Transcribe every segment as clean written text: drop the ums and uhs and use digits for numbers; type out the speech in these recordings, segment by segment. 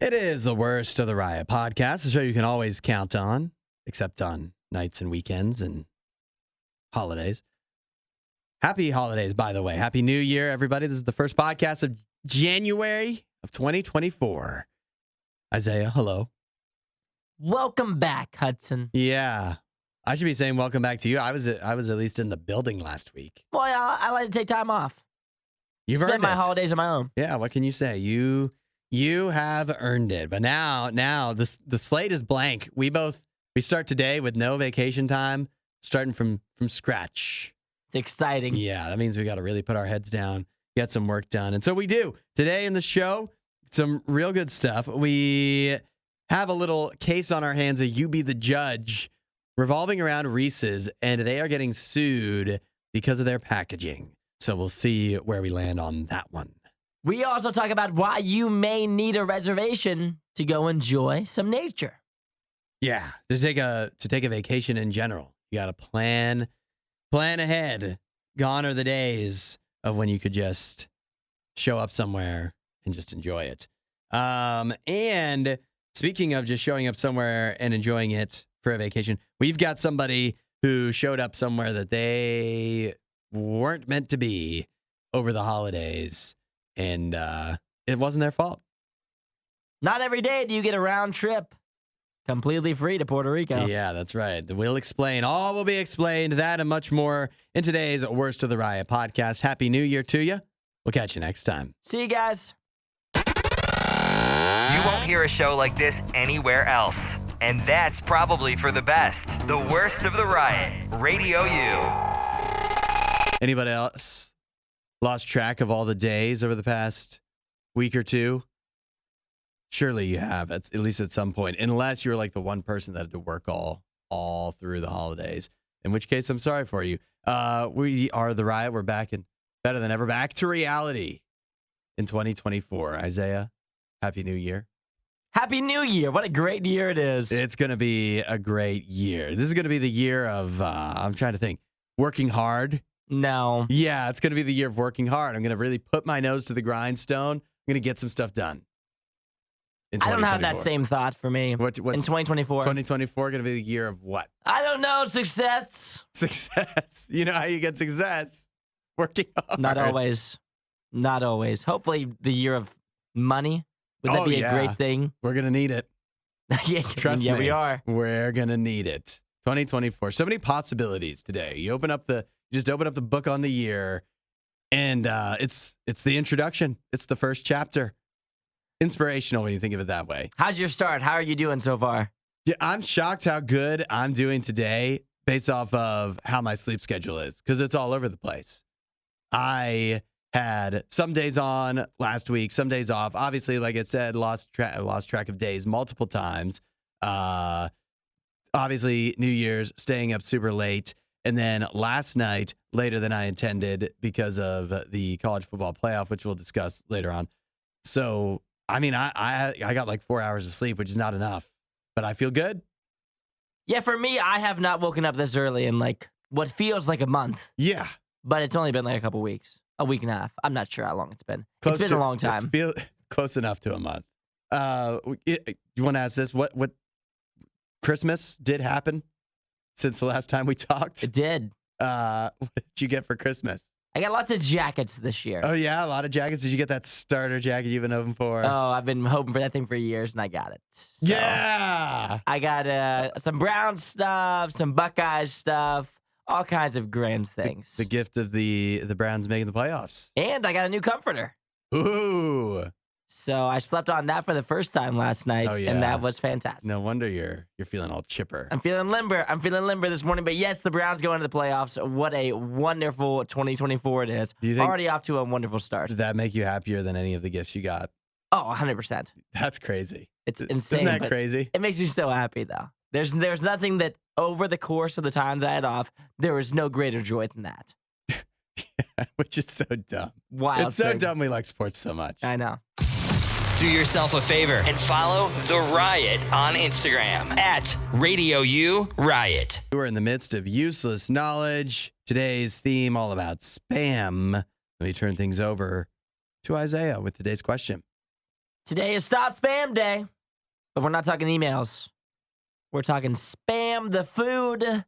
It is the Worst of the Riot podcast, a show you can always count on, except on nights and weekends and holidays. Happy holidays, by the way. Happy New Year, everybody. This is the first podcast of January of 2024. Isaiah, hello. Welcome back, Hudson. Yeah. I should be saying welcome back to you. I was at least in the building last week. Well, I like to take time off. You've Spend earned my it. holidays on my own. Yeah, what can you say? You have earned it. But now the slate is blank. We start today with no vacation time, starting from scratch. It's exciting. Yeah, that means we got to really put our heads down, get some work done. And so we do. Today in the show, some real good stuff. We have a little case on our hands, a You Be the Judge, revolving around Reese's, and they are getting sued because of their packaging. So we'll see where we land on that one. We also talk about why you may need a reservation to go enjoy some nature. Yeah, to take a vacation in general, you got to plan ahead. Gone are the days of when you could just show up somewhere and just enjoy it. And speaking of just showing up somewhere and enjoying it for a vacation, we've got somebody who showed up somewhere that they weren't meant to be over the holidays, and it wasn't their fault. Not every day do you get a round trip completely free to Puerto Rico. Yeah, that's right. We'll explain. All will be explained, that and much more in today's Worst of the Riot podcast. Happy New Year to you. We'll catch you next time. See you guys. You won't hear a show like this anywhere else. And that's probably for the best. The Worst of the Riot, RadioU. Anybody else lost track of all the days over the past week or two? Surely you have, at least at some point, unless you're like the one person that had to work all through the holidays, in which case I'm sorry for you. We are the Riot. We're back and better than ever, back to reality in 2024. Isaiah, Happy New Year. Happy New Year. What a great year it is. It's going to be a great year. This is going to be the year of, I'm trying to think, working hard. No. Yeah, it's going to be the year of working hard. I'm going to really put my nose to the grindstone. I'm going to get some stuff done. I don't have that same thought for me. What's in 2024? 2024 going to be the year of what? I don't know. Success. Success. You know how you get success? Working hard. Not always. Not always. Hopefully the year of money. Would that be a great thing? We're going to need it. Trust me. Yeah, we are. We're going to need it. 2024. So many possibilities today. You just open up the book on the year, and it's the introduction. It's the first chapter. Inspirational when you think of it that way. How's your start? How are you doing so far? Yeah, I'm shocked how good I'm doing today based off of how my sleep schedule is, because it's all over the place. I had some days on last week, some days off. Obviously, like I said, lost track of days multiple times. Obviously, New Year's, staying up super late. And then last night, later than I intended because of the college football playoff, which we'll discuss later on. So, I mean, I got like 4 hours of sleep, which is not enough, but I feel good. Yeah, for me, I have not woken up this early in like what feels like a month. Yeah. But it's only been like a couple weeks, a week and a half. I'm not sure how long it's been. It's been a long time. Close enough to a month. You want to ask this? What Christmas did happen since the last time we talked? It did. What did you get for Christmas? I got lots of jackets this year. Oh, yeah? A lot of jackets? Did you get that starter jacket you've been hoping for? Oh, I've been hoping for that thing for years, and I got it. So yeah! I got some Brown stuff, some Buckeyes stuff, all kinds of grand things. The gift of the Browns making the playoffs. And I got a new comforter. Ooh! So I slept on that for the first time last night, and that was fantastic. No wonder you're feeling all chipper. I'm feeling limber. I'm feeling limber this morning. But yes, the Browns go into the playoffs. What a wonderful 2024 it is. Do you think already off to a wonderful start. Did that make you happier than any of the gifts you got? Oh, 100%. That's crazy. It's insane. Isn't that crazy? It makes me so happy, though. There's nothing that over the course of the time that I had off, there was no greater joy than that. Yeah, which is so dumb. Wild. It's so dumb we like sports so much. I know. Do yourself a favor and follow The Riot on Instagram at RadioU Riot. We're in the midst of useless knowledge. Today's theme all about spam. Let me turn things over to Isaiah with today's question. Today is Stop Spam Day, but we're not talking emails. We're talking spam the food.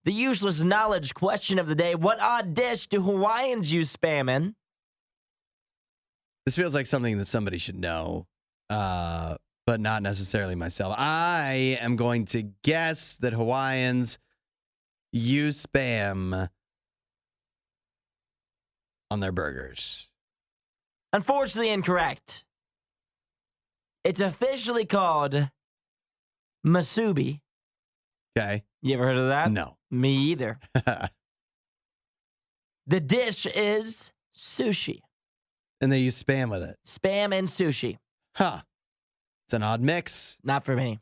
The useless knowledge question of the day. What odd dish do Hawaiians use spam in? This feels like something that somebody should know, but not necessarily myself. I am going to guess that Hawaiians use spam on their burgers. Unfortunately incorrect. It's officially called masubi. Okay. You ever heard of that? No. Me either. The dish is sushi. And they use spam with it. Spam and sushi. Huh. It's an odd mix. Not for me.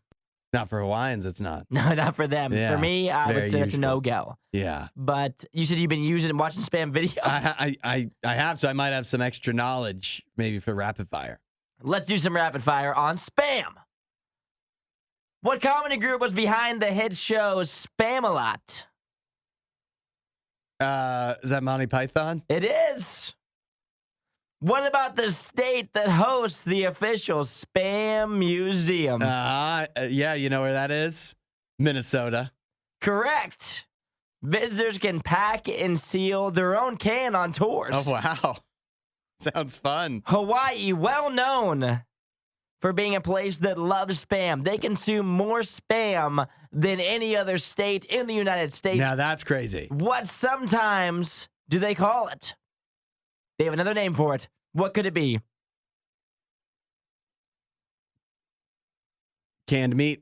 Not for Hawaiians, it's not. No, not for them. Yeah, For me, I very would say it's a usual. no-go. Yeah. But you said you've been using and watching spam videos. I have, so I might have some extra knowledge maybe for rapid fire. Let's do some rapid fire on spam. What comedy group was behind the hit show Spam-A-Lot? Is that Monty Python? It is. What about the state that hosts the official Spam Museum? Yeah, you know where that is? Minnesota. Correct. Visitors can pack and seal their own can on tours. Oh, wow. Sounds fun. Hawaii, well known for being a place that loves spam. They consume more spam than any other state in the United States. Now that's crazy. What sometimes do they call it? They have another name for it. What could it be? Canned meat.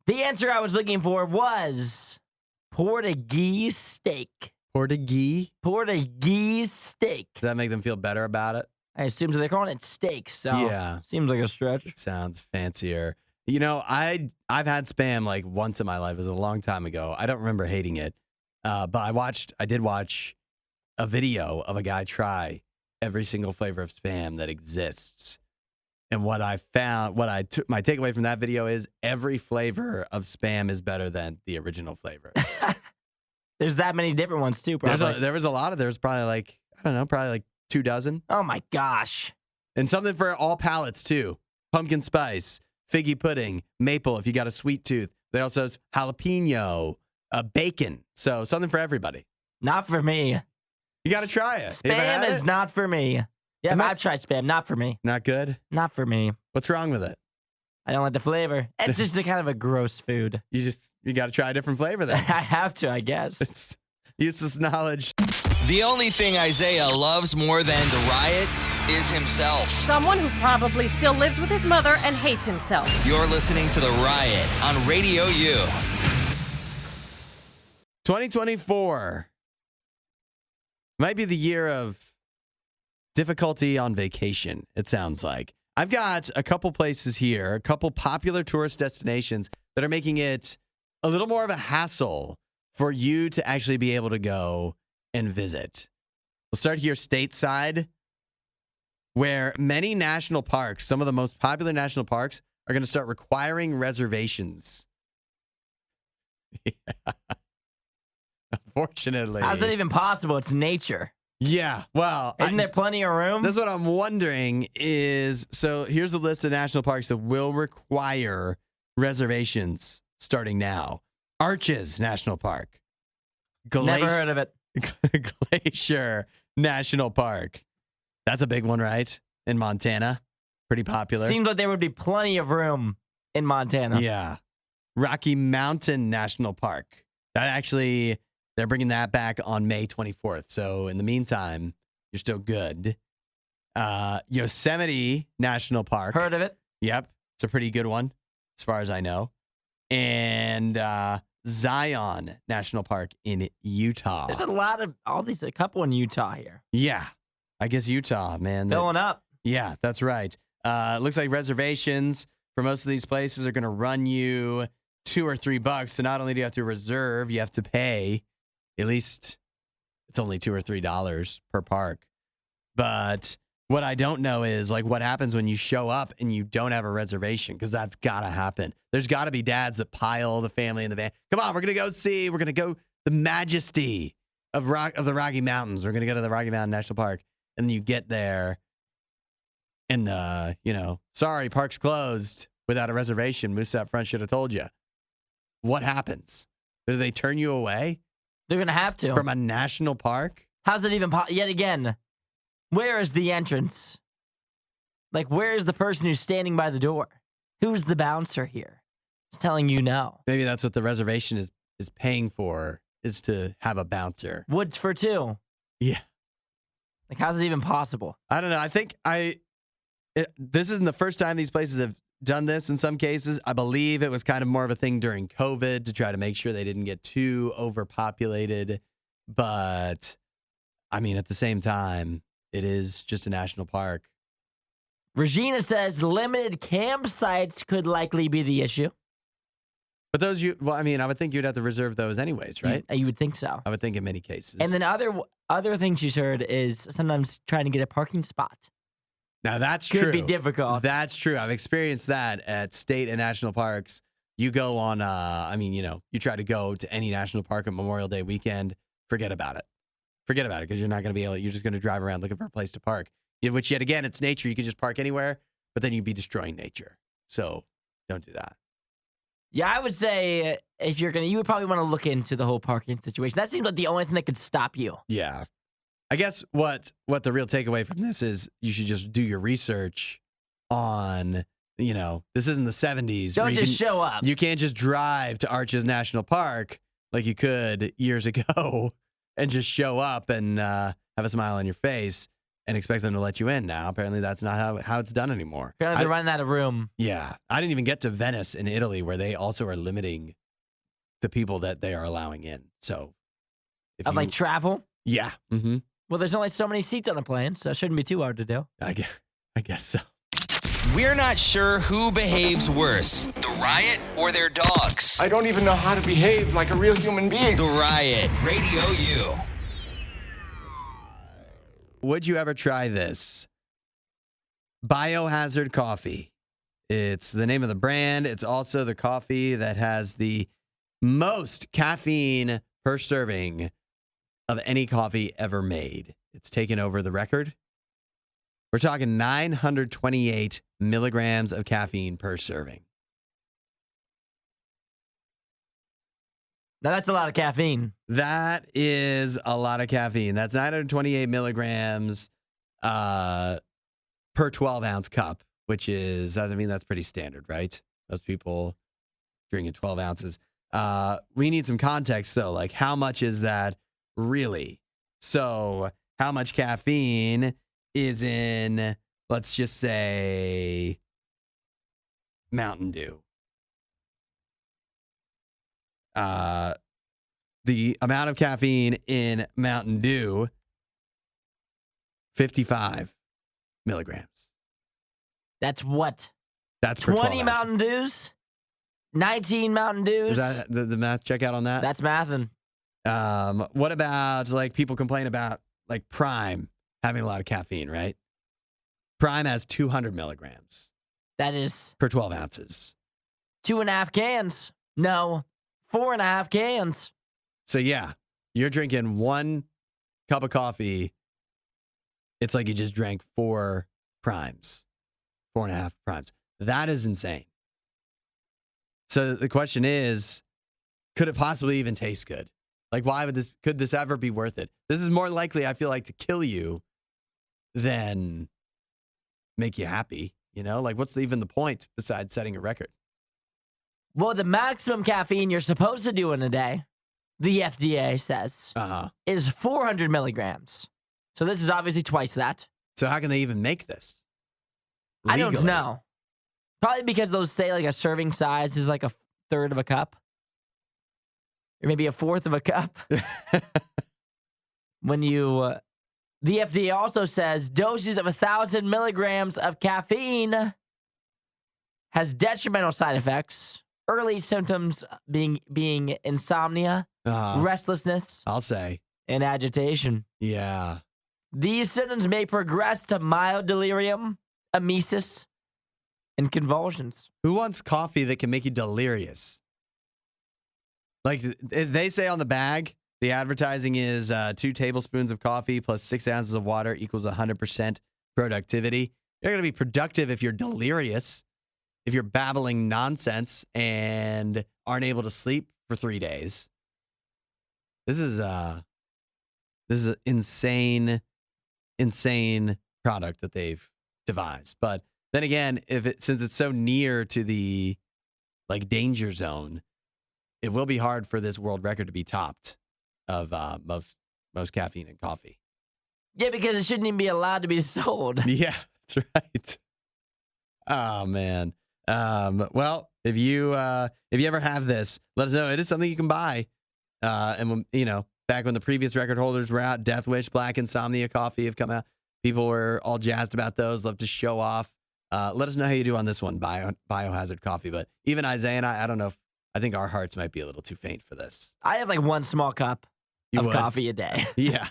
The answer I was looking for was Portuguese steak. Portuguese. Portuguese steak. Does that make them feel better about it? I assume so. They're calling it steak, so Yeah. seems like a stretch. It sounds fancier. You know, I've had spam like once in my life. It was a long time ago. I don't remember hating it. But I did watch a video of a guy try every single flavor of spam that exists. And what I found, my takeaway from that video is every flavor of spam is better than the original flavor. There's that many different ones too, probably. There was a lot of, there's probably like, I don't know, probably like 2 dozen. Oh my gosh. And something for all palates too. Pumpkin spice, figgy pudding, maple if you got a sweet tooth. They also has jalapeno, bacon. So something for everybody. Not for me. You got to try it. You ever Spam had is it? not for me. Yeah, I've tried spam. Not for me. Not good. Not for me. What's wrong with it? I don't like the flavor. It's just a kind of a gross food. You got to try a different flavor then. I have to, I guess. It's useless knowledge. The only thing Isaiah loves more than the riot is himself. Someone who probably still lives with his mother and hates himself. You're listening to The Riot on Radio U. 2024 might be the year of difficulty on vacation, it sounds like. I've got a couple places here, a couple popular tourist destinations that are making it a little more of a hassle for you to actually be able to go and visit. We'll start here stateside, where many national parks, some of the most popular national parks, are going to start requiring reservations. Yeah. Unfortunately. How's that even possible? It's nature. Yeah, well, Isn't there plenty of room? that's what I'm wondering is, so here's a list of national parks that will require reservations starting now. Arches National Park. Never heard of it. Glacier National Park. That's a big one, right? In Montana. Pretty popular. Seems like there would be plenty of room in Montana. Yeah. Rocky Mountain National Park. That actually, they're bringing that back on May 24th. So in the meantime, you're still good. Yosemite National Park. Heard of it? Yep. It's a pretty good one, as far as I know. And Zion National Park in Utah. There's a couple in Utah here. Yeah. I guess Utah, man. Filling up. Yeah, that's right. It looks like reservations for most of these places are going to run you $2 or $3. So not only do you have to reserve, you have to pay at least, it's only $2 or $3 per park. But what I don't know is like what happens when you show up and you don't have a reservation, because that's got to happen. There's got to be dads that pile the family in the van. Come on, we're going to go the majesty of the Rocky Mountains. We're going to go to the Rocky Mountain National Park. And you get there and, sorry, park's closed without a reservation. Moose out front should have told you. What happens? Do they turn you away? They're going to have to. From a national park? How's it even yet again, where is the entrance? Like, where is the person who's standing by the door? Who's the bouncer here? It's telling you no. Maybe that's what the reservation is paying for, is to have a bouncer. Woods for two. Yeah. Like, how's it even possible? I don't know. I think this isn't the first time these places have done this in some cases. I believe it was kind of more of a thing during COVID to try to make sure they didn't get too overpopulated. But, I mean, at the same time, it is just a national park. Regina says limited campsites could likely be the issue. But those, I would think you'd have to reserve those anyways, right? You would think so. I would think in many cases. And then other things she's heard is sometimes trying to get a parking spot. Now, that's true. Could be difficult. That's true. I've experienced that at state and national parks. You go on, you try to go to any national park on Memorial Day weekend, forget about it. Forget about it, because you're not going to be able, you're just going to drive around looking for a place to park. Which, yet again, it's nature. You can just park anywhere, but then you'd be destroying nature. So don't do that. Yeah, I would say if you're you would probably want to look into the whole parking situation. That seems like the only thing that could stop you. Yeah. I guess what the real takeaway from this is, you should just do your research on, this isn't the 70s. Don't just show up. You can't just drive to Arches National Park like you could years ago and just show up and have a smile on your face and expect them to let you in now. Apparently, that's not how it's done anymore. Apparently, they're running out of room. Yeah. I didn't even get to Venice in Italy, where they also are limiting the people that they are allowing in. So, like travel? Yeah. Mm-hmm. Well, there's only so many seats on a plane, so it shouldn't be too hard to do. I guess so. We're not sure who behaves worse, the Riot or their dogs. I don't even know how to behave like a real human being. The Riot, Radio U. Would you ever try this? Biohazard coffee. It's the name of the brand. It's also the coffee that has the most caffeine per serving of any coffee ever made. It's taken over the record. We're talking 928 milligrams of caffeine per serving. Now, that's a lot of caffeine. That is a lot of caffeine. That's 928 milligrams per 12-ounce cup, which is, that's pretty standard, right? Most people drinking 12 ounces. We need some context, though. Like, how much is that really? So, how much caffeine is in, let's just say, Mountain Dew? The amount of caffeine in Mountain Dew, 55 milligrams. That's what? That's per 20 12 Mountain Dews? 19 Mountain Dews? Is that the math check out on that? That's mathin'. What about, like, people complain about, like, Prime having a lot of caffeine, right? Prime has 200 milligrams. That is per 12 ounces. 2.5 cans. No, 4.5 cans. So, yeah, you're drinking one cup of coffee. It's like you just drank 4 primes, 4.5 primes. That is insane. So the question is, could it possibly even taste good? Like, could this ever be worth it? This is more likely, I feel like, to kill you than make you happy. Like, what's even the point besides setting a record? Well, the maximum caffeine you're supposed to do in a day, the FDA says, is 400 milligrams. So this is obviously twice that. So how can they even make this legally? I don't know. Probably because those say like a serving size is like a third of a cup. Or maybe a fourth of a cup. When the FDA also says doses of 1,000 milligrams of caffeine has detrimental side effects. Early symptoms being insomnia, restlessness, I'll say, and agitation. Yeah. These symptoms may progress to mild delirium, emesis, and convulsions. Who wants coffee that can make you delirious? Like they say on the bag, the advertising is 2 tablespoons of coffee plus 6 ounces of water equals 100% productivity. You're going to be productive if you're delirious, if you're babbling nonsense and aren't able to sleep for 3 days. This is an insane product that they've devised. But then again, since it's so near to the danger zone, it will be hard for this world record to be topped of most caffeine in coffee. Yeah, because it shouldn't even be allowed to be sold. Yeah, that's right. Oh man. Well, if you ever have this, let us know. It is something you can buy. And when, back when the previous record holders were out, Death Wish, Black Insomnia coffee have come out. People were all jazzed about those. Love to show off. Let us know how you do on this one, Biohazard Coffee. But even Isaiah and I don't know I think our hearts might be a little too faint for this. I have 1 small cup of coffee a day. Yeah.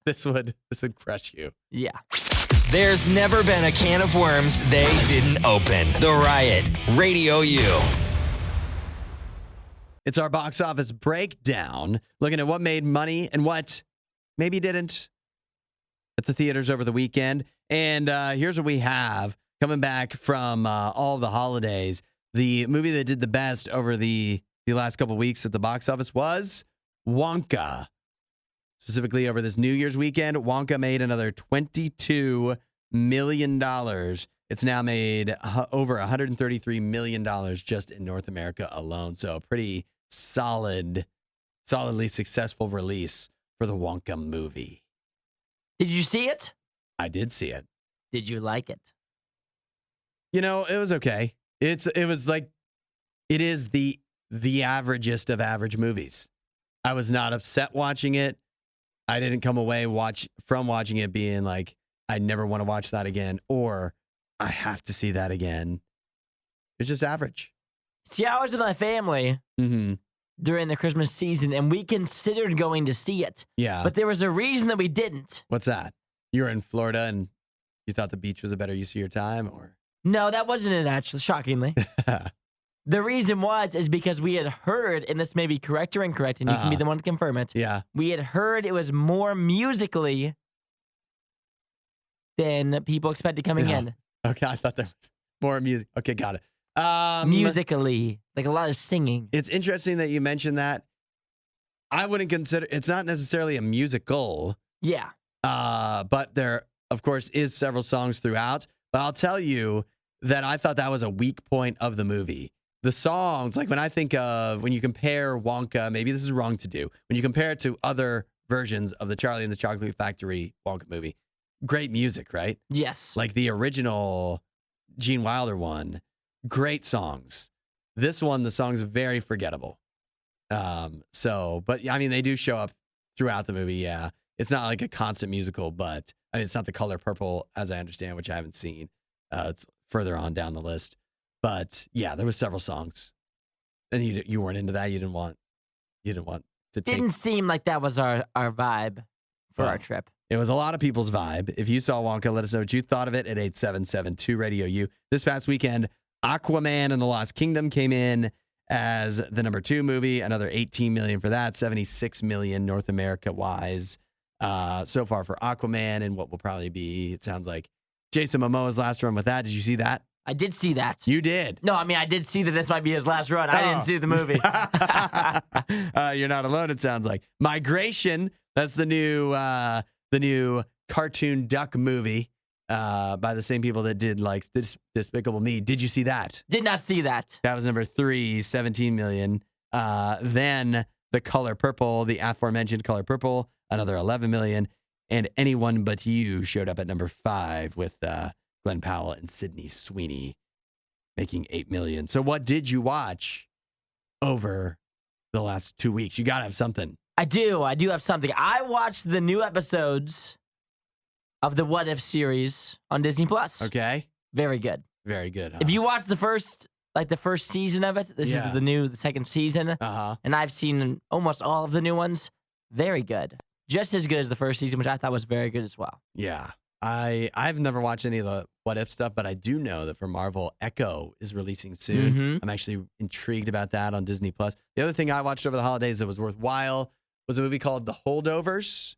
This would crush you. Yeah. There's never been a can of worms they didn't open. The Riot, Radio U. It's our box office breakdown, looking at what made money and what maybe didn't at the theaters over the weekend. And here's what we have coming back from all the holidays. The movie that did the best over the last couple weeks at the box office was Wonka. Specifically over this New Year's weekend, Wonka made another $22 million. It's now made over $133 million just in North America alone. So a pretty solidly successful release for the Wonka movie. Did you see it? I did see it. Did you like it? It was okay. It is the averagest of average movies. I was not upset watching it. I didn't come away from watching it being like, I never want to watch that again, or I have to see that again. It's just average. See, I was with my family during the Christmas season, and we considered going to see it. Yeah. But there was a reason that we didn't. What's that? You were in Florida and you thought the beach was a better use of your time, or? No, that wasn't it, actually, shockingly. The reason is because we had heard, and this may be correct or incorrect, and you can be the one to confirm it. Yeah. We had heard it was more musically than people expected coming in. Okay, I thought there was more music. Okay, got it. Musically, like a lot of singing. It's interesting that you mentioned that. I wouldn't consider, it's not necessarily a musical. Yeah. But there, of course, is several songs throughout. But I'll tell you that I thought that was a weak point of the movie. The songs, like when you compare Wonka, maybe this is wrong to do, when you compare it to other versions of the Charlie and the Chocolate Factory Wonka movie, great music, right? Yes. Like the original Gene Wilder one, great songs. This one, the song's very forgettable. But I mean, they do show up throughout the movie. Yeah. It's not like a constant musical, but I mean, it's not The Color Purple, as I understand, which I haven't seen. It's further on down the list. But yeah, there was several songs, and you weren't into that. You didn't want to take. Didn't seem like that was our vibe for our trip. It was a lot of people's vibe. If you saw Wonka, let us know what you thought of it at 877-2-RADIO-U. This past weekend, Aquaman and the Lost Kingdom came in as the number 2 movie. Another $18 million for that. $76 million North America wise so far for Aquaman, and what will probably be, it sounds like, Jason Momoa's last run with that. Did you see that? I did see that. You did? No, I mean, I did see that this might be his last run. I didn't see the movie. You're not alone, it sounds like. Migration, that's the new cartoon duck movie by the same people that did like Despicable Me. Did you see that? Did not see that. That was number 3, $17 million. Then The Color Purple, the aforementioned Color Purple, another $11 million. And Anyone But You showed up at number 5 with Glenn Powell and Sydney Sweeney, making $8 million. So what did you watch over the last 2 weeks? You got to have something. I do have something. I watched the new episodes of the What If series on Disney Plus. Okay. Very good. Very good. Huh? If you watch the first season of it, this is the second season. And I've seen almost all of the new ones. Very good. Just as good as the first season, which I thought was very good as well. Yeah. I've never watched any of the What If stuff, but I do know that for Marvel, Echo is releasing soon. Mhm. I'm actually intrigued about that on Disney Plus. The other thing I watched over the holidays that was worthwhile was a movie called The Holdovers,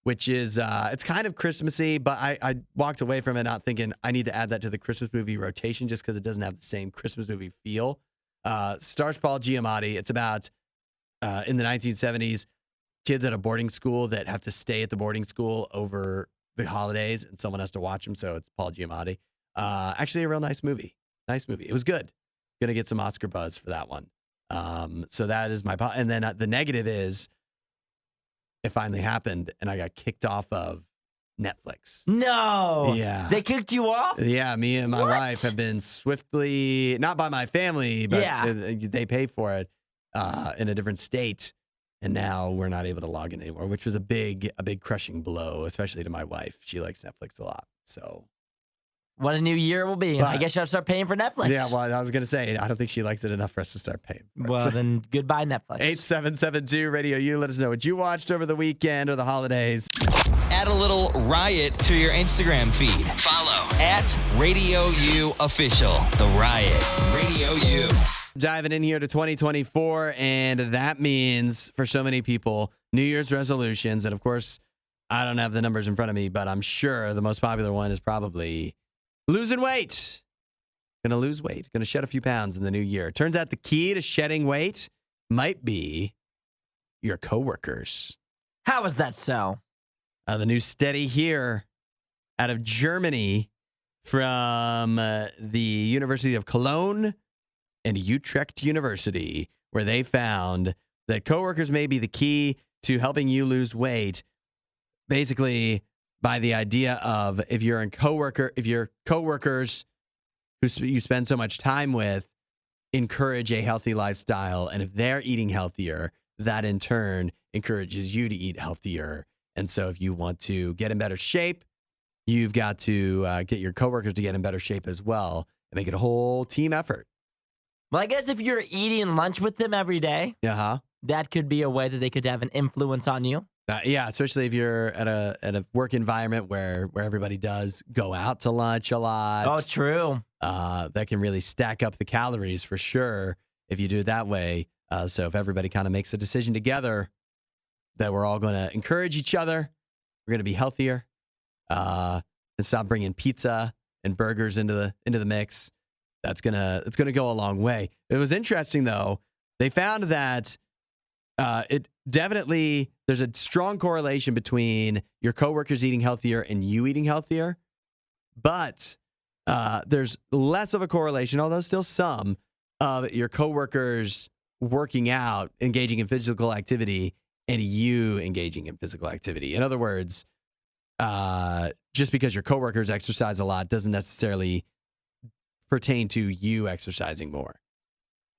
which is it's kind of Christmassy, but I walked away from it not thinking I need to add that to the Christmas movie rotation just because it doesn't have the same Christmas movie feel. Stars Paul Giamatti. It's about in the 1970s, kids at a boarding school that have to stay at the boarding school over the holidays, and someone has to watch them. So it's Paul Giamatti. Actually, a real nice movie. Nice movie. It was good. Gonna get some Oscar buzz for that one. So that is my and then the negative is it finally happened, and I got kicked off of Netflix. No. Yeah. They kicked you off? Yeah, me and my What? wife have been swiftly, not by my family, but Yeah. they pay for it in a different state. And now we're not able to log in anymore, which was a big crushing blow, especially to my wife. She likes Netflix a lot. So, What a new year will be. I But- guess you'll start paying for Netflix. yeah, well, I was going to say, I don't think she likes it enough for us to start paying for it. Well, So, then goodbye, Netflix. 8772 Radio U. Let us know what you watched over the weekend or the holidays. Add a little riot to your Instagram feed. Follow at Radio U Official. The Riot. Radio U. Diving in here to 2024, and that means for so many people, New Year's resolutions. And of course, I don't have the numbers in front of me, but I'm sure the most popular one is probably losing weight. Gonna lose weight, gonna shed a few pounds in the new year. Turns out the key to shedding weight might be your coworkers. How is that so? The new study here out of Germany from the University of Cologne and Utrecht University, where they found that coworkers may be the key to helping you lose weight. Basically, by the idea of if your coworkers who you spend so much time with encourage a healthy lifestyle, and if they're eating healthier, that in turn encourages you to eat healthier. And so if you want to get in better shape, you've got to get your coworkers to get in better shape as well and make it a whole team effort. Well, I guess if you're eating lunch with them every day, Uh-huh. that could be a way that they could have an influence on you. Yeah, especially if you're at a work environment where everybody does go out to lunch a lot. Oh, true. That can really stack up the calories for sure if you do it that way. So if everybody kind of makes a decision together that we're all going to encourage each other, we're going to be healthier, and stop bringing pizza and burgers into the mix. It's gonna go a long way. It was interesting though. They found that it definitely there's a strong correlation between your coworkers eating healthier and you eating healthier, but there's less of a correlation, although still some, of your coworkers working out, engaging in physical activity, and you engaging in physical activity. In other words, just because your coworkers exercise a lot doesn't necessarily pertain to you exercising more.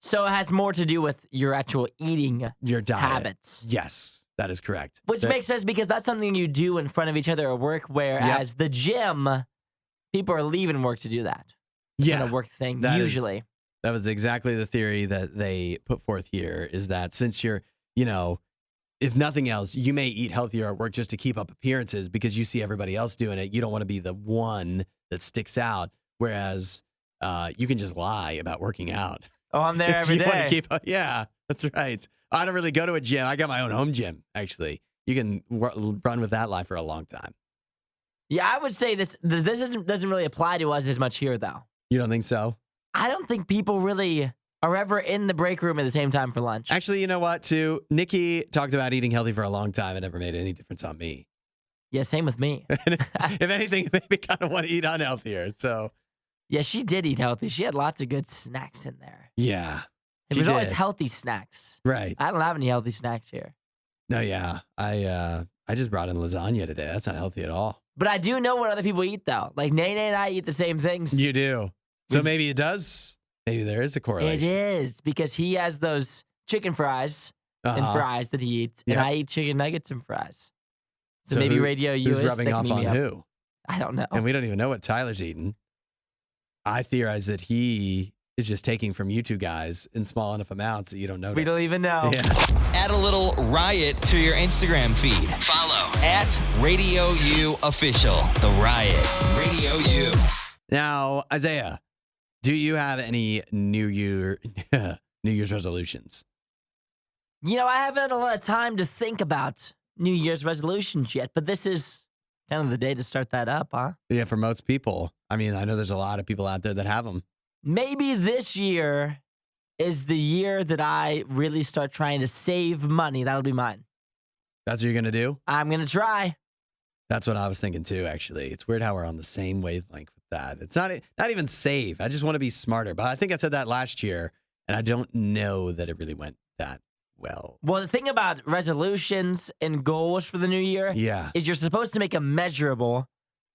So it has more to do with your actual eating Your diet. habits. Yes, that is correct. Which makes sense because that's something you do in front of each other at work, whereas the gym, people are leaving work to do that. It's yeah, not a work thing, that is- usually. that was exactly the theory that they put forth here, is that since you're, if nothing else, you may eat healthier at work just to keep up appearances because you see everybody else doing it. You don't want to be the one that sticks out, whereas you can just lie about working out. Oh, I'm there every You wanna day. keep up, yeah, that's right. I don't really go to a gym. I got my own home gym, actually. You can run with that lie for a long time. Yeah, I would say this doesn't really apply to us as much here, though. You don't think so? I don't think people really are ever in the break room at the same time for lunch. Actually, you know what, too? Nikki talked about eating healthy for a long time. It never made any difference on me. Yeah, same with me. If anything, it made me kind of want to eat unhealthier. So, Yeah, she did eat healthy. She had lots of good snacks in there. yeah. It she was always did. healthy snacks. Right. I don't have any healthy snacks here. No, yeah. I just brought in lasagna today. That's not healthy at all. But I do know what other people eat, though. Like, Nene and I eat the same things. You do. So We- maybe it does. Maybe there is a correlation. It is, because he has those chicken fries and Uh-huh. fries that he eats, and Yeah. I eat chicken nuggets and fries. So maybe Radio U Who's is rubbing off thickening on me up. who? I don't know. And we don't even know what Tyler's eating. I theorize that he is just taking from you two guys in small enough amounts that you don't notice. We don't even know. Yeah. Add a little riot to your Instagram feed. Follow at RadioU Official. The Riot. Radio U. Now, Isaiah, do you have any New Year's resolutions? You know, I haven't had a lot of time to think about New Year's resolutions yet, but this is kind of the day to start that up, huh? Yeah, for most people. I mean, I know there's a lot of people out there that have them. Maybe this year is the year that I really start trying to save money. That'll be mine. That's what you're going to do? I'm going to try. That's what I was thinking too, actually. It's weird how we're on the same wavelength with that. It's not even save. I just want to be smarter. But I think I said that last year, and I don't know that it really went that well. Well, the thing about resolutions and goals for the new year is you're supposed to make them measurable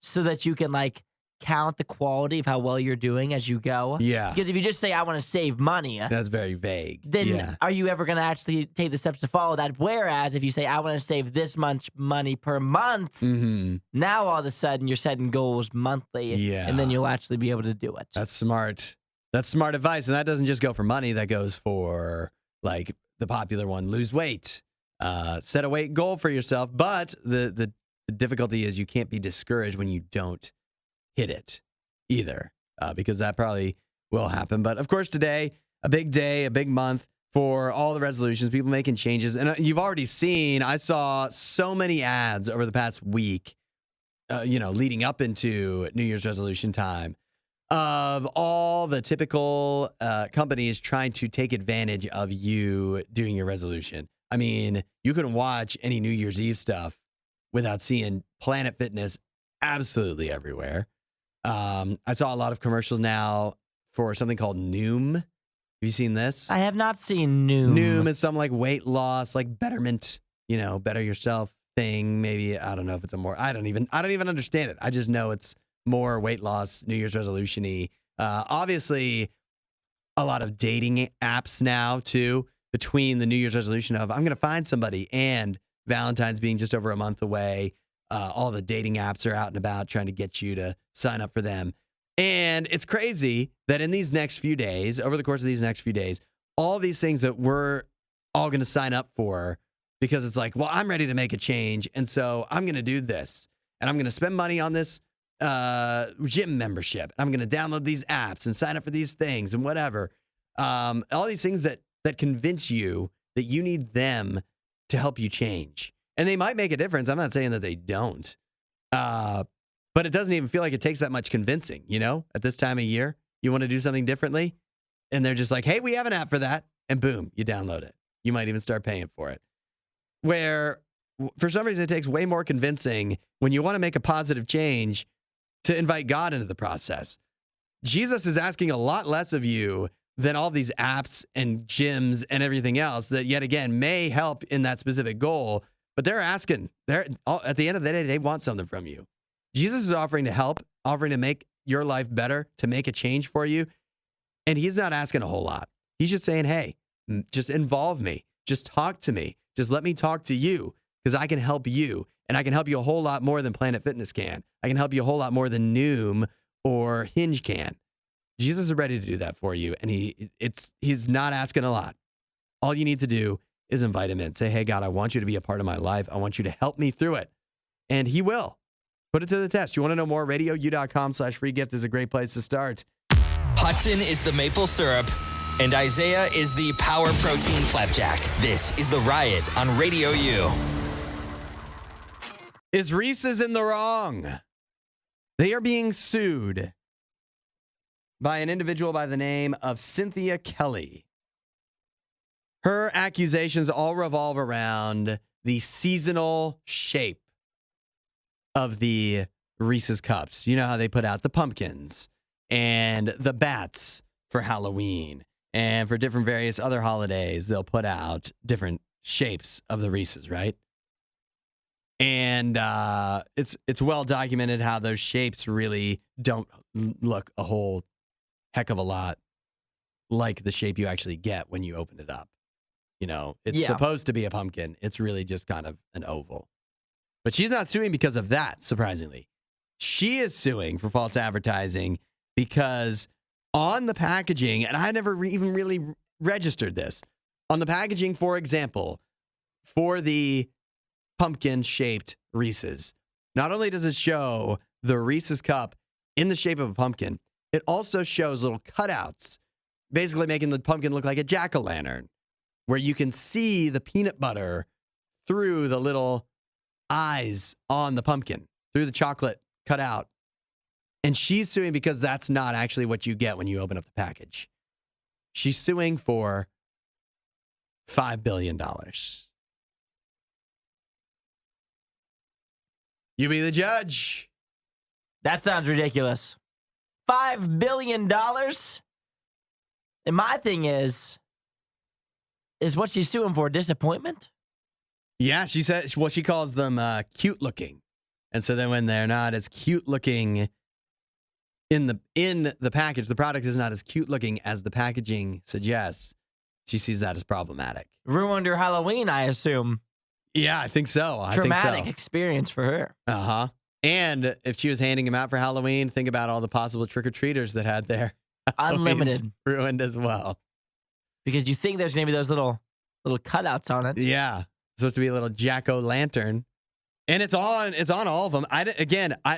so that you can, like, count the quality of how well you're doing as you go. Yeah. Because if you just say, I want to save money, That's very vague. then are you ever going to actually take the steps to follow that? Whereas if you say, I want to save this much money per month, now all of a sudden you're setting goals monthly. Yeah. And then you'll actually be able to do it. That's smart. That's smart advice. And that doesn't just go for money. That goes for, like, the popular one, lose weight. Set a weight goal for yourself. But the difficulty is you can't be discouraged when you don't hit it either, because that probably will happen. But of course, today, a big day, a big month for all the resolutions, people making changes. And you've already seen, I saw so many ads over the past week, leading up into New Year's resolution time, of all the typical companies trying to take advantage of you doing your resolution. I mean, you couldn't watch any New Year's Eve stuff without seeing Planet Fitness absolutely everywhere. I saw a lot of commercials now for something called Noom. Have you seen this? I have not seen Noom. Noom is some like weight loss, like betterment, better yourself thing. Maybe, I don't know if it's I don't even understand it. I just know it's more weight loss, New Year's resolution-y. Obviously, a lot of dating apps now too, between the New Year's resolution of I'm going to find somebody and Valentine's being just over a month away. All the dating apps are out and about trying to get you to sign up for them. And it's crazy that in these next few days, over the course of these next few days, all these things that we're all going to sign up for, because it's like, well, I'm ready to make a change. And so I'm going to do this. And I'm going to spend money on this gym membership. I'm going to download these apps and sign up for these things and whatever. All these things that convince you that you need them to help you change. And they might make a difference. I'm not saying that they don't. But it doesn't even feel like it takes that much convincing, at this time of year. You want to do something differently? And they're just like, hey, we have an app for that. And boom, you download it. You might even start paying for it. Where, for some reason, it takes way more convincing when you want to make a positive change to invite God into the process. Jesus is asking a lot less of you than all these apps and gyms and everything else that, yet again, may help in that specific goal. But they're asking, at the end of the day, they want something from you. Jesus is offering to help, offering to make your life better, to make a change for you. And he's not asking a whole lot. He's just saying, hey, just involve me. Just talk to me. Just let me talk to you, because I can help you. And I can help you a whole lot more than Planet Fitness can. I can help you a whole lot more than Noom or Hinge can. Jesus is ready to do that for you. And he's not asking a lot. All you need to do is invite him in. Say, hey, God, I want you to be a part of my life. I want you to help me through it. And he will. Put it to the test. You want to know more? RadioU.com/free gift is a great place to start. Hudson is the maple syrup, and Isaiah is the power protein flapjack. This is The Riot on Radio U. Is Reese's in the wrong? They are being sued by an individual by the name of Cynthia Kelly. Her accusations all revolve around the seasonal shape of the Reese's Cups. You know how they put out the pumpkins and the bats for Halloween, and for different various other holidays, they'll put out different shapes of the Reese's, right? And it's well documented how those shapes really don't look a whole heck of a lot like the shape you actually get when you open it up. It's supposed to be a pumpkin. It's really just kind of an oval. But she's not suing because of that, surprisingly. She is suing for false advertising because On the packaging, and I never even really registered this. On the packaging, for example, for the pumpkin-shaped Reese's, not only does it show the Reese's cup in the shape of a pumpkin, it also shows little cutouts, basically making the pumpkin look like a jack-o'-lantern, where you can see the peanut butter through the little eyes on the pumpkin, through the chocolate cutout. And she's suing because that's not actually what you get when you open up the package. She's suing for $5 billion. You be the judge. That sounds ridiculous. $5 billion? And my thing is what she's suing for disappointment? Yeah, she said, well, she calls them cute looking. And so then when they're not as cute looking in the package, the product is not as cute looking as the packaging suggests, she sees that as problematic. Ruined her Halloween, I assume. Yeah, I think so. Traumatic experience for her. Uh-huh. And if she was handing them out for Halloween, think about all the possible trick-or-treaters that had their Unlimited. ruined as well. Because you think there's going to be those little cutouts on it. Yeah. It's supposed to be a little jack-o'-lantern. And it's on all of them. I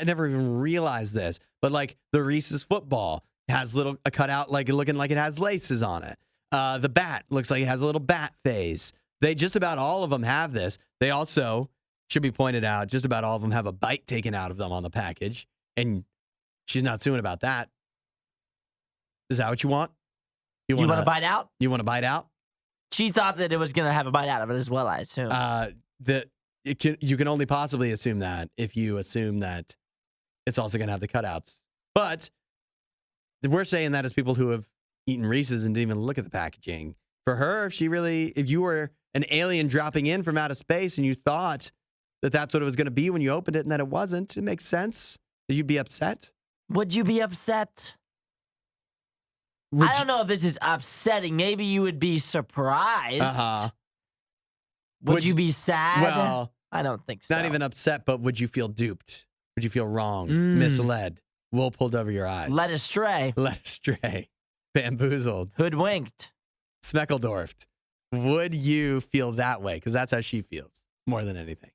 never even realized this, but like the Reese's football has a cutout looking like it has laces on it. The bat looks like it has a little bat phase. Just about all of them have this. They also, should be pointed out, just about all of them have a bite taken out of them on the package. And she's not suing about that. Is that what you want? You want to bite out? You want to bite out? She thought that it was going to have a bite out of it as well, I assume. You can only possibly assume that if you assume that it's also going to have the cutouts. But we're saying that as people who have eaten Reese's and didn't even look at the packaging. For her, if you were an alien dropping in from outer space and you thought that that's what it was going to be when you opened it and that it wasn't, it makes sense that you'd be upset. Would you be upset? I don't know if this is upsetting. Maybe you would be surprised. Uh-huh. Would you be sad? Well, I don't think so. Not even upset, but would you feel duped? Would you feel wronged, misled, wool pulled over your eyes? Led astray. Bamboozled. Hoodwinked. Smeckledorfed. Would you feel that way? Because that's how she feels more than anything.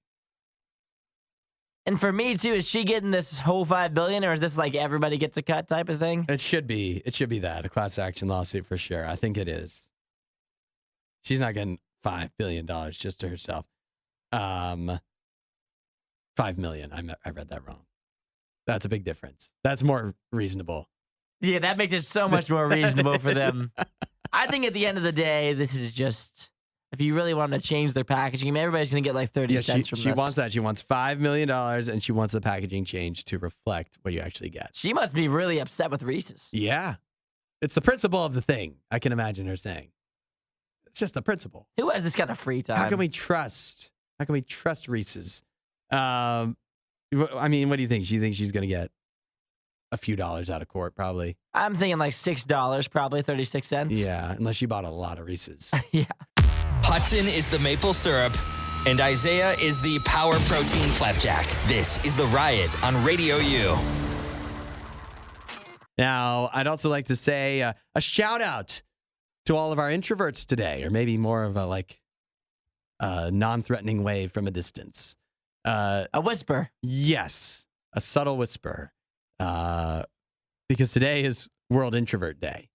And for me, too, is she getting this whole $5 billion, or is this like everybody gets a cut type of thing? It should be that. A class action lawsuit for sure. I think it is. She's not getting $5 billion just to herself. $5 million. I read that wrong. That's a big difference. That's more reasonable. Yeah, that makes it so much more reasonable for them. I think at the end of the day, this is just, if you really want to change their packaging, I mean, everybody's going to get like 30 cents from this. She wants that. She wants $5 million, and she wants the packaging change to reflect what you actually get. She must be really upset with Reese's. Yeah. It's the principle of the thing, I can imagine her saying. It's just the principle. Who has this kind of free time? How can we trust Reese's? I mean, what do you think? She thinks she's going to get a few dollars out of court, probably. I'm thinking like $6, probably 36 cents. Yeah, unless she bought a lot of Reese's. Yeah. Hudson is the maple syrup, and Isaiah is the power protein flapjack. This is The Riot on Radio U. Now, I'd also like to say a shout out to all of our introverts today, or maybe more of a non-threatening wave from a distance. A whisper. Yes, a subtle whisper. Because today is World Introvert Day.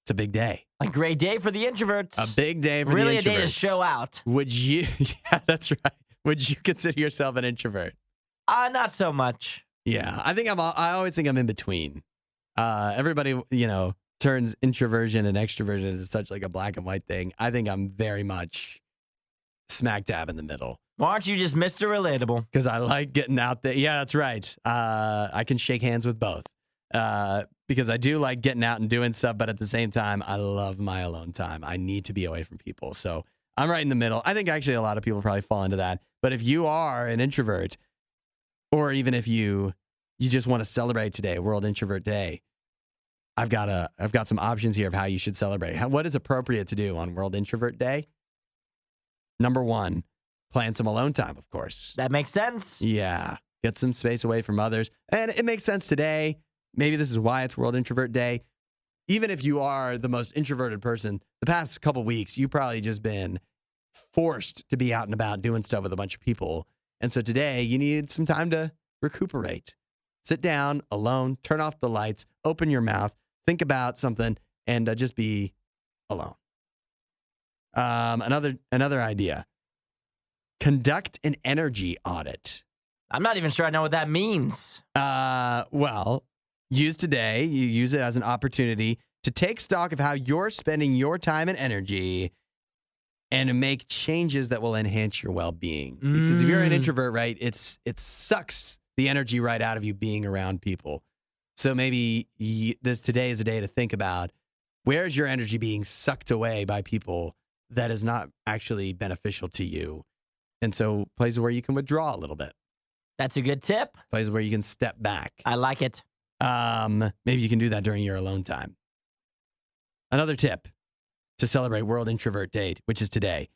It's a big day. A great day for the introverts. A big day for really the introverts. Really a day to show out. Would you? Yeah, that's right. Would you consider yourself an introvert? Not so much. Yeah, I always think I'm in between. Everybody, turns introversion and extroversion into such like a black and white thing. I think I'm very much smack dab in the middle. Why aren't you just Mr. Relatable? Because I like getting out there. Yeah, that's right. I can shake hands with both. Because I do like getting out and doing stuff, but at the same time, I love my alone time. I need to be away from people. So I'm right in the middle. I think actually a lot of people probably fall into that. But if you are an introvert, or even if you just want to celebrate today, World Introvert Day, I've got some options here of how you should celebrate. What is appropriate to do on World Introvert Day? Number 1, plan some alone time, of course. That makes sense. Yeah. Get some space away from others. And it makes sense today. maybe this is why it's World Introvert Day. Even if you are the most introverted person, the past couple weeks, you've probably just been forced to be out and about doing stuff with a bunch of people. And so today you need some time to recuperate. Sit down alone, turn off the lights, open your mouth, think about something, and just be alone. Another idea. Conduct an energy audit. I'm not even sure I know what that means. Well, use today. You use it as an opportunity to take stock of how you're spending your time and energy and to make changes that will enhance your well-being. Because if you're an introvert, right, it sucks the energy right out of you being around people. So maybe today is a day to think about, where's your energy being sucked away by people that is not actually beneficial to you? And so places where you can withdraw a little bit. That's a good tip. Places where you can step back. I like it. Maybe you can do that during your alone time. Another tip to celebrate World Introvert Day, which is today.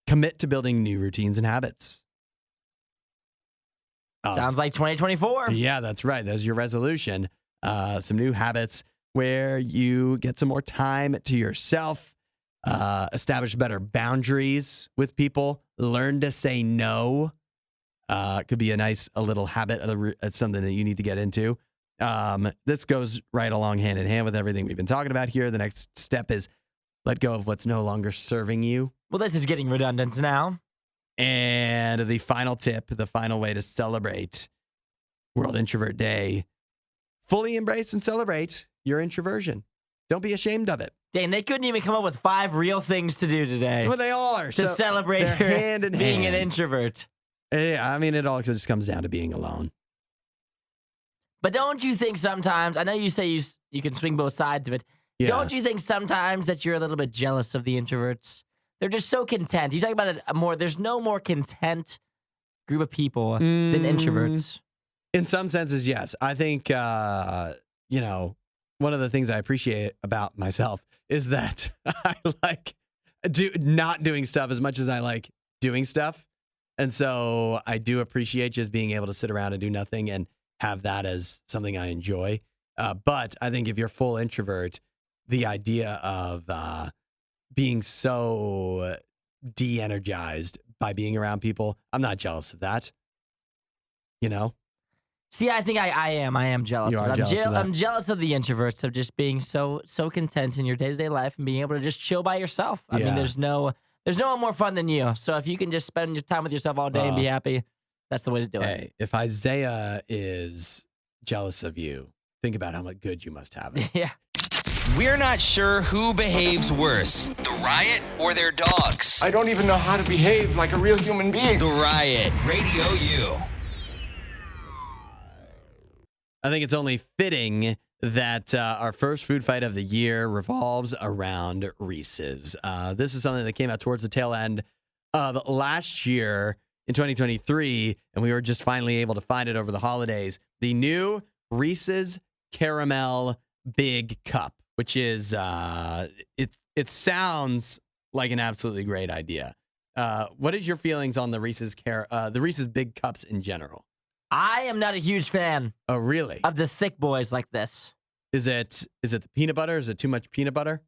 Commit to building new routines and habits. Sounds like 2024. Yeah, that's right. That's your resolution. Some new habits where you get some more time to yourself, establish better boundaries with people, learn to say no. Could be a little habit, something that you need to get into. This goes right along hand in hand with everything we've been talking about here. The next step is let go of what's no longer serving you. Well, this is getting redundant now. And the final tip, the final way to celebrate World Introvert Day, fully embrace and celebrate your introversion. Don't be ashamed of it. Dang, they couldn't even come up with 5 real things to do today. Well, they all are. To celebrate your hand in being hand. an introvert. Yeah, I mean, it all just comes down to being alone. But don't you think sometimes, I know you say you can swing both sides of it. Yeah. Don't you think sometimes that you're a little bit jealous of the introverts? They're just so content. You talk about it more, there's no more content group of people than introverts. In some senses, yes. I think, one of the things I appreciate about myself is that I like not doing stuff as much as I like doing stuff. And so I do appreciate just being able to sit around and do nothing and have that as something I enjoy. But I think if you're full introvert, the idea of being so de-energized by being around people, I'm not jealous of that. You know? See, I think I am jealous. You are of it. jealous of that. I'm jealous of the introverts, of just being so content in your day-to-day life and being able to just chill by yourself. I mean, there's no one more fun than you. So if you can just spend your time with yourself all day and be happy, that's the way to do it. Hey, if Isaiah is jealous of you, think about how much good you must have. Yeah. We're not sure who behaves worse, the Riot or their dogs. I don't even know how to behave like a real human being. The Riot, Radio U. I think it's only fitting that our first food fight of the year revolves around Reese's. This is something that came out towards the tail end of last year in 2023, and we were just finally able to find it over the holidays. The new Reese's Caramel Big Cup, which is, it sounds like an absolutely great idea. What is your feelings on the Reese's Big Cups in general? I am not a huge fan. Oh, really? Of the thick boys like this. Is it the peanut butter? Is it too much peanut butter?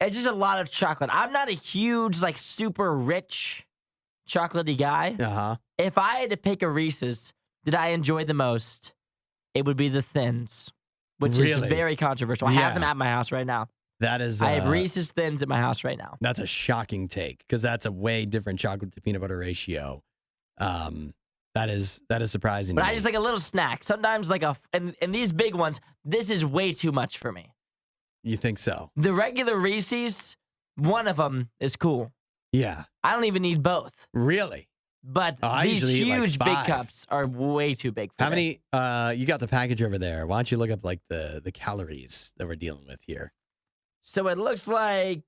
It's just a lot of chocolate. I'm not a huge, super rich chocolatey guy. Uh-huh. If I had to pick a Reese's that I enjoy the most, it would be the Thins, which is very controversial. I have them at my house right now. That is... I have Reese's Thins at my house right now. That's a shocking take, because that's a way different chocolate to peanut butter ratio. That is surprising. But to I me. just like a little snack. Sometimes and these big ones, this is way too much for me. You think so? The regular Reese's, one of them is cool. Yeah. I don't even need both. Really? But I these usually eat huge like big 5. cups are way too big for me. How many, you got the package over there. Why don't you look up the calories that we're dealing with here? So it looks like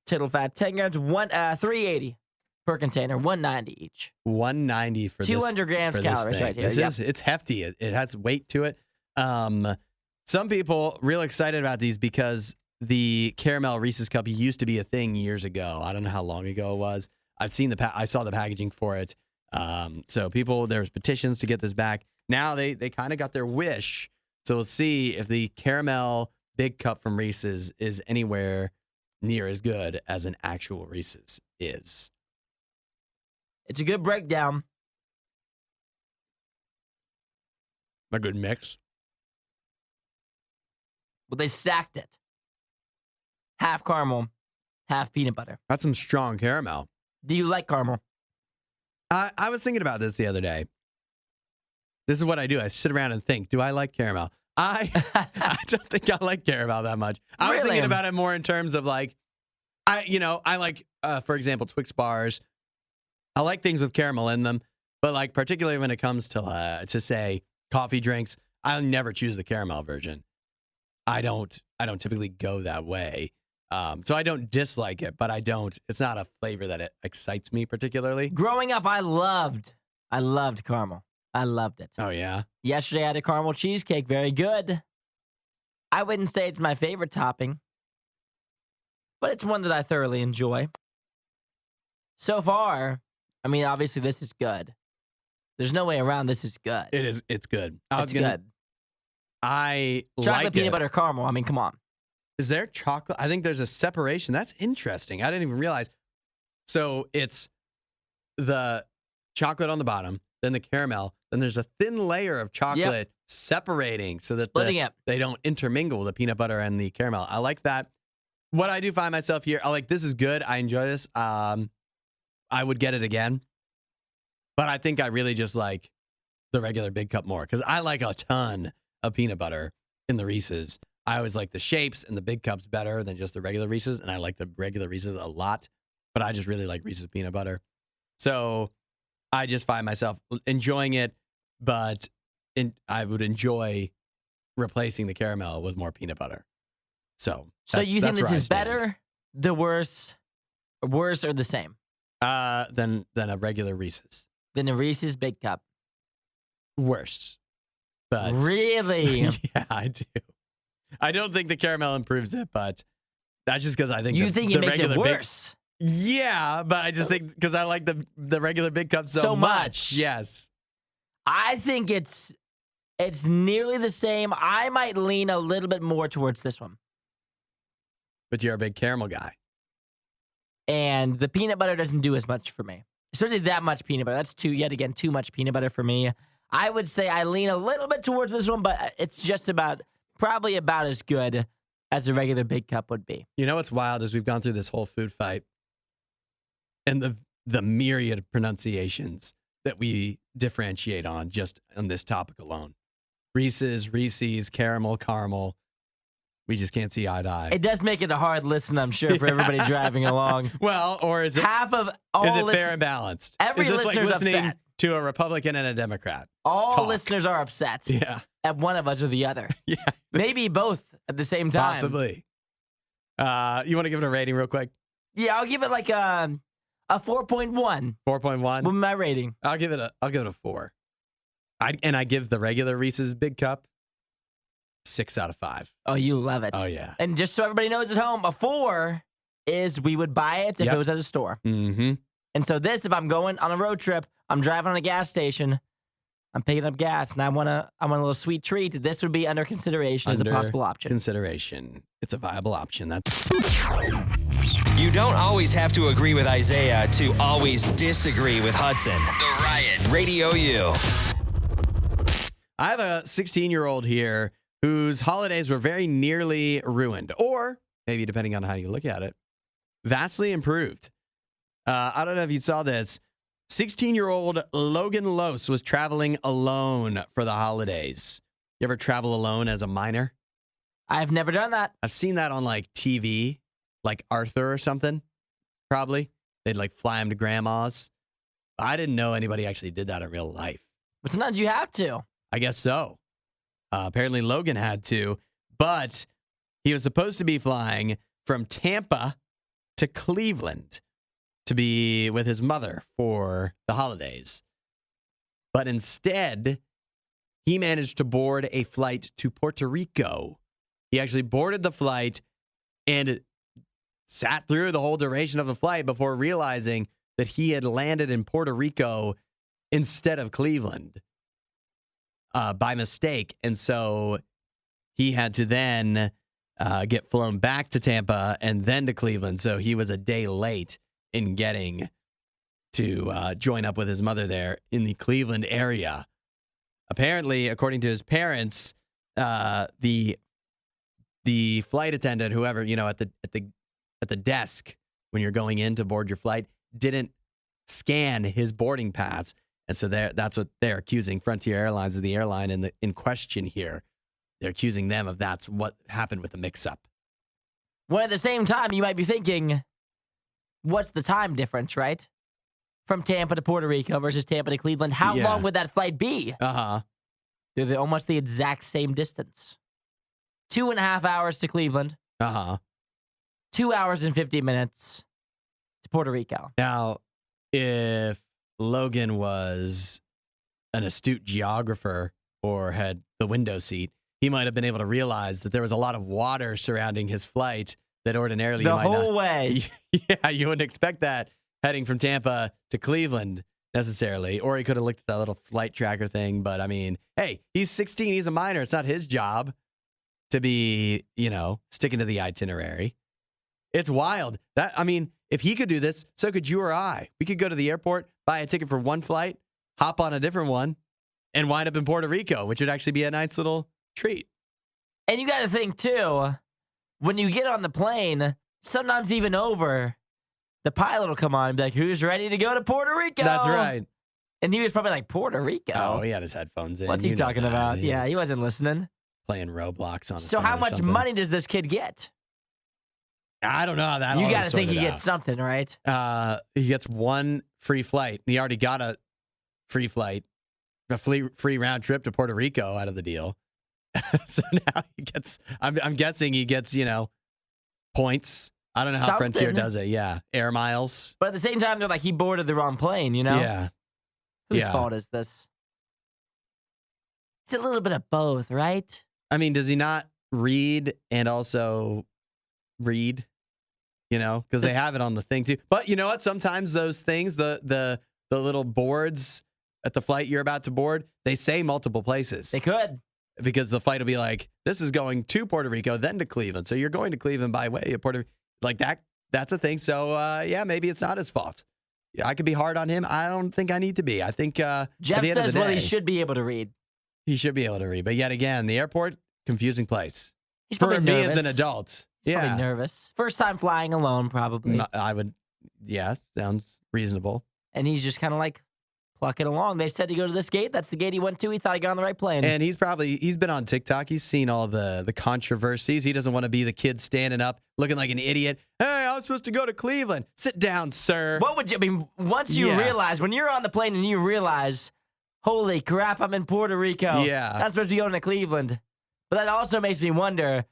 tittle fat, 10 grams, 380 per container, 190 each. 190 for 200 grams calories right here. It's hefty. It has weight to it. Some people real excited about these because the caramel Reese's cup used to be a thing years ago. I don't know how long ago it was. I saw the packaging for it. So there was petitions to get this back. now they kind of got their wish. So we'll see if the caramel big cup from Reese's is anywhere near as good as an actual Reese's is. It's a good breakdown. A good mix. But they stacked it. Half caramel, half peanut butter. That's some strong caramel. Do you like caramel? I was thinking about this the other day. This is what I do. I sit around and think, do I like caramel? I don't think I like caramel that much. I was Really? thinking about it more in terms of like, I like, for example, Twix bars. I like things with caramel in them, but like particularly when it comes to say coffee drinks, I'll never choose the caramel version. I don't typically go that way. So I don't dislike it, but it's not a flavor that it excites me particularly. Growing up, I loved caramel. I loved it. Oh, yeah? Yesterday, I had a caramel cheesecake. Very good. I wouldn't say it's my favorite topping, but it's one that I thoroughly enjoy. So far, I mean, obviously, this is good. There's no way around this is good. It is. It's good. Good. I Chocolate like peanut it. butter caramel. I mean, come on. Is there chocolate? I think there's a separation. That's interesting. I didn't even realize. So it's the chocolate on the bottom, then the caramel, then there's a thin layer of chocolate separating so that Splitting it. they don't intermingle, the peanut butter and the caramel. I like that. What I do find myself here, this is good. I enjoy this. I would get it again. But I think I really just like the regular big cup more because I like a ton of peanut butter in the Reese's. I always like the shapes and the big cups better than just the regular Reese's, and I like the regular Reese's a lot, but I just really like Reese's peanut butter. So I just find myself enjoying it, but I would enjoy replacing the caramel with more peanut butter. So You think this where I is stand. better, the worse, or the same than a regular Reese's? than the Reese's Big Cup? Worse. But Really? yeah, I do. I don't think the caramel improves it, but that's just because I think You think it makes it regular worse? Yeah, but I just think because I like the regular big cup so much. Yes. I think it's nearly the same. I might lean a little bit more towards this one. But you're a big caramel guy. And the peanut butter doesn't do as much for me. Especially that much peanut butter. That's too much peanut butter for me. I would say I lean a little bit towards this one, but it's just probably about as good as a regular big cup would be. You know what's wild is we've gone through this whole food fight and the myriad pronunciations that we differentiate on just on this topic alone. Reese's, caramel. We just can't see eye to eye. It does make it a hard listen, I'm sure, for everybody driving along. Well, or is it Half of all is it fair and balanced? Every is this like listener's listening upset. to a Republican and a Democrat? All talk? listeners are upset Yeah. at one of us or the other. Yeah. Maybe both at the same time. Possibly. You want to give it a rating real quick? Yeah, I'll give it like a 4.1 4.1? with my rating. I'll give it a 4. I give the regular Reese's Big Cup 6 out of 5. Oh, you love it. Oh, yeah. And just so everybody knows at home, a 4 is we would buy it if Yep. it was at a store. Mm-hmm. And so this, if I'm going on a road trip, I'm driving on a gas station, I'm picking up gas, and I want a little sweet treat, this would be under consideration as a possible option. Consideration. It's a viable option. That's You don't always have to agree with Isaiah to always disagree with Hudson. The Riot. Radio U. I have a 16-year-old here whose holidays were very nearly ruined, or maybe depending on how you look at it, vastly improved. I don't know if you saw this. 16-year-old Logan Lose was traveling alone for the holidays. You ever travel alone as a minor? I've never done that. I've seen that on like TV, like Arthur or something, probably. They'd like fly him to grandma's. I didn't know anybody actually did that in real life. But sometimes you have to. I guess so. Apparently Logan had to, but he was supposed to be flying from Tampa to Cleveland to be with his mother for the holidays. But instead, he managed to board a flight to Puerto Rico. He actually boarded the flight and sat through the whole duration of the flight before realizing that he had landed in Puerto Rico instead of Cleveland. by mistake. And so he had to then get flown back to Tampa and then to Cleveland. So he was a day late in getting to join up with his mother there in the Cleveland area. Apparently, according to his parents, the flight attendant, whoever, at the desk when you're going in to board your flight, didn't scan his boarding pass. And so that's what they're accusing Frontier Airlines of the airline in question here. They're accusing them of that's what happened with the mix-up. Well, at the same time, you might be thinking, what's the time difference, right? From Tampa to Puerto Rico versus Tampa to Cleveland. How long would that flight be? Uh-huh. They're almost the exact same distance. 2.5 hours to Cleveland. Uh-huh. 2 hours and 50 minutes to Puerto Rico. Now, if Logan was an astute geographer or had the window seat, he might have been able to realize that there was a lot of water surrounding his flight that ordinarily the you might whole not. way. Yeah, you wouldn't expect that heading from Tampa to Cleveland necessarily. Or he could have looked at that little flight tracker thing. But I mean, hey, he's 16. He's a minor. It's not his job to be, sticking to the itinerary. It's wild. If he could do this, so could you or I. We could go to the airport, buy a ticket for one flight, hop on a different one, and wind up in Puerto Rico, which would actually be a nice little treat. And you got to think, too, when you get on the plane, sometimes even over, the pilot will come on and be like, who's ready to go to Puerto Rico? That's right. And he was probably like, Puerto Rico? Oh, he had his headphones in. What's he talking about? Yeah, he wasn't listening. Playing Roblox on his So phone how or much something. money does this kid get? I don't know how that You all got to is think he sorted gets something, right? out. He gets one free flight. He already got a free flight, a free round trip to Puerto Rico out of the deal. So now he gets, I'm guessing he gets, points. I don't know how Frontier does it. Yeah. Air miles. But at the same time, they're like, he boarded the wrong plane, Yeah. Whose fault is this? It's a little bit of both, right? I mean, does he not read and also read? Because they have it on the thing too. But you know what? Sometimes those things, the little boards at the flight you're about to board, they say multiple places. They could. Because the flight will be like, this is going to Puerto Rico, then to Cleveland. So you're going to Cleveland by way of Puerto Rico. Like that's a thing. So, maybe it's not his fault. Yeah, I could be hard on him. I don't think I need to be. I think Jeff at the end says, of the day, he should be able to read. He should be able to read. But yet again, the airport, confusing place. He's For probably me nervous. as an adult. He's probably nervous. First time flying alone, probably. I would, sounds reasonable. And he's just kind of like plucking along. They said to go to this gate. That's the gate he went to. He thought he got on the right plane. And he's been on TikTok. He's seen all the controversies. He doesn't want to be the kid standing up looking like an idiot. Hey, I was supposed to go to Cleveland. Sit down, sir. What would you, once you realize, when you're on the plane and you realize, holy crap, I'm in Puerto Rico. Yeah. I'm supposed to be going to Cleveland. But that also makes me wonder,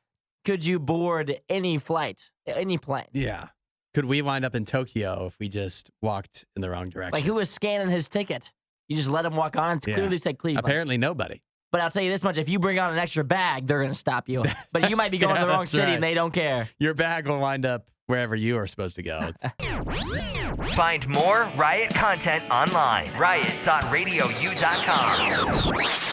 could you board any flight, any plane? Yeah. Could we wind up in Tokyo if we just walked in the wrong direction? Like, who was scanning his ticket? You just let him walk on. It's clearly said Cleveland. Apparently nobody. But I'll tell you this much. If you bring on an extra bag, they're going to stop you. But you might be going to the wrong city and they don't care. Your bag will wind up wherever you are supposed to go. Find more Riot content online. Riot.radiou.com.